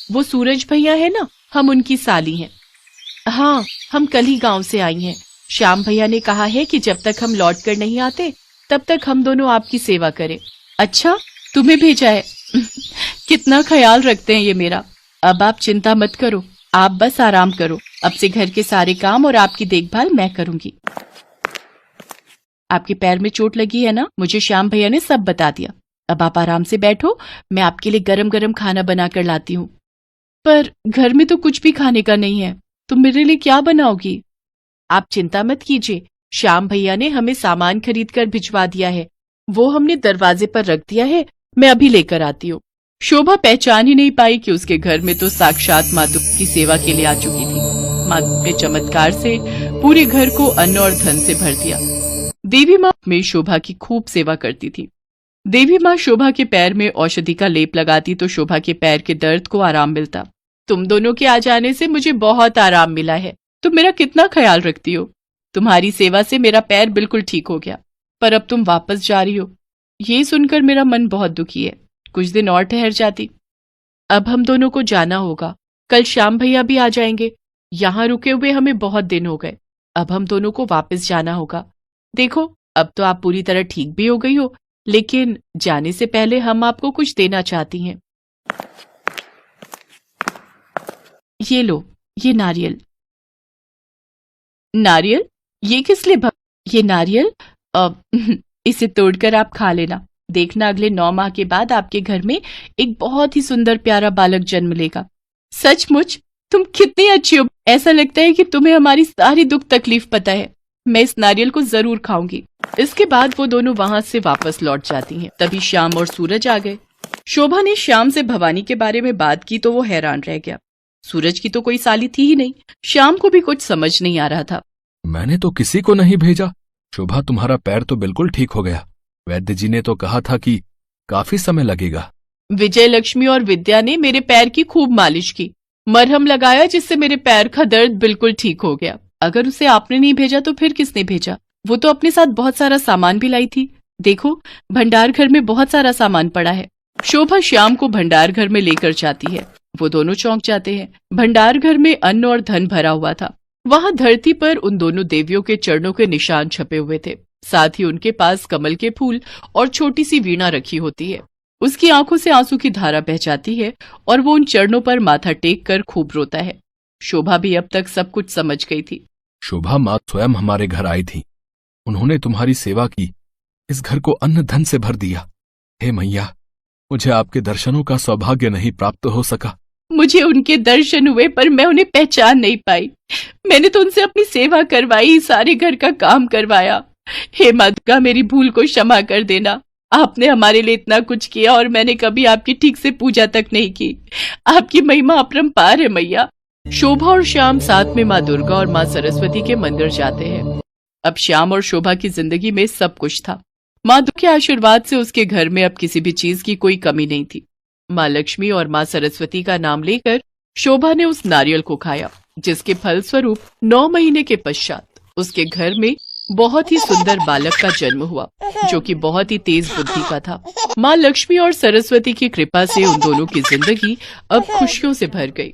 वो सूरज भैया है ना, हम उनकी साली हैं। हाँ, हम कल ही गांव से आई हैं। श्याम भैया ने कहा है कि जब तक हम लौट कर नहीं आते तब तक हम दोनों आपकी सेवा करें। अच्छा, तुम्हें भेजा है? कितना ख्याल रखते हैं ये मेरा। अब आप चिंता मत करो, आप बस आराम करो। अब से घर के सारे काम और आपकी देखभाल मैं करूंगी। आपके पैर में चोट लगी है ना, मुझे श्याम भैया ने सब बता दिया। अब आप आराम से बैठो, मैं आपके लिए गरम गरम खाना बना कर लाती हूँ। पर घर में तो कुछ भी खाने का नहीं है, तुम मेरे लिए क्या बनाओगी? आप चिंता मत कीजिए, श्याम भैया ने हमें सामान खरीद कर भिजवा दिया है, वो हमने दरवाजे पर रख दिया है, मैं अभी लेकर आती हूँ। शोभा पहचान ही नहीं पाई कि उसके घर में तो साक्षात माँ दुर्गा की सेवा के लिए आ चुकी थी। माँ ने चमत्कार से पूरे घर को अन्न और धन से भर दिया। देवी माँ में शोभा की खूब सेवा करती थी। देवी माँ शोभा के पैर में औषधि का लेप लगाती तो शोभा के पैर के दर्द को आराम मिलता। तुम दोनों के आ जाने से मुझे बहुत आराम मिला है, तुम मेरा कितना ख्याल रखती हो। तुम्हारी सेवा से मेरा पैर बिल्कुल ठीक हो गया, पर अब तुम वापस जा रही हो, ये सुनकर मेरा मन बहुत दुखी है। कुछ दिन और ठहर जाती। अब हम दोनों को जाना होगा, कल श्याम भैया भी आ जाएंगे। यहाँ रुके हुए हमें बहुत दिन हो गए, अब हम दोनों को वापस जाना होगा। देखो, अब तो आप पूरी तरह ठीक भी हो गई हो, लेकिन जाने से पहले हम आपको कुछ देना चाहती हैं। ये लो, ये नारियल। नारियल? ये किस लिए? ये नारियल इसे तोड़कर आप खा लेना। देखना, अगले 9 माह के बाद आपके घर में एक बहुत ही सुंदर प्यारा बालक जन्म लेगा। सचमुच तुम कितनी अच्छी हो, ऐसा लगता है कि तुम्हें हमारी सारी दुख तकलीफ पता है। मैं इस नारियल को जरूर खाऊंगी। इसके बाद वो दोनों वहां से वापस लौट जाती हैं। तभी श्याम और सूरज आ गए। शोभा ने श्याम से भवानी के बारे में बात की तो वो हैरान रह गया। सूरज की तो कोई साली थी ही नहीं। श्याम को भी कुछ समझ नहीं आ रहा था। मैंने तो किसी को नहीं भेजा। शोभा, तुम्हारा पैर तो बिल्कुल ठीक हो गया। वैद्य जी ने तो कहा था कि काफी समय लगेगा। विजय लक्ष्मी और विद्या ने मेरे पैर की खूब मालिश की, मरहम लगाया, जिससे मेरे पैर का दर्द बिल्कुल ठीक हो गया। अगर उसे आपने नहीं भेजा तो फिर किसने भेजा? वो तो अपने साथ बहुत सारा सामान भी लाई थी। देखो, भंडार घर में बहुत सारा सामान पड़ा है। शोभा श्याम को भंडार घर में लेकर जाती है। वो दोनों चौंक जाते हैं। भंडार घर में अन्न और धन भरा हुआ था। वहां धरती पर उन दोनों देवियों के चरणों के निशान छपे हुए थे। साथ ही उनके पास कमल के फूल और छोटी सी वीणा रखी होती है। उसकी आंखों से आंसू की धारा बह जाती है और वो उन चरणों पर माथा टेक कर खूब रोता है। शोभा भी अब तक सब कुछ समझ गई थी। शोभा, माँ स्वयं हमारे घर आई थी, उन्होंने तुम्हारी सेवा की, इस घर को अन्न धन से भर दिया। हे मैया, मुझे आपके दर्शनों का सौभाग्य नहीं प्राप्त हो सका। मुझे उनके दर्शन हुए, पर मैं उन्हें पहचान नहीं पाई। मैंने तो उनसे अपनी सेवा करवाई, सारे घर का काम करवाया। हे माँ दुर्गा, मेरी भूल को क्षमा कर देना। आपने हमारे लिए इतना कुछ किया और मैंने कभी आपकी ठीक से पूजा तक नहीं की। आपकी महिमा अपरंपार है मैया। शोभा और श्याम साथ में माँ दुर्गा और माँ सरस्वती के मंदिर जाते हैं। अब श्याम और शोभा की जिंदगी में सब कुछ था। माँ दुर्गा के आशीर्वाद से उसके घर में अब किसी भी चीज की कोई कमी नहीं थी। माँ लक्ष्मी और माँ सरस्वती का नाम लेकर शोभा ने उस नारियल को खाया, जिसके फलस्वरूप 9 महीने के पश्चात उसके घर में बहुत ही सुंदर बालक का जन्म हुआ, जो कि बहुत ही तेज बुद्धि का था। माँ लक्ष्मी और सरस्वती की कृपा से उन दोनों की जिंदगी अब खुशियों से भर गई।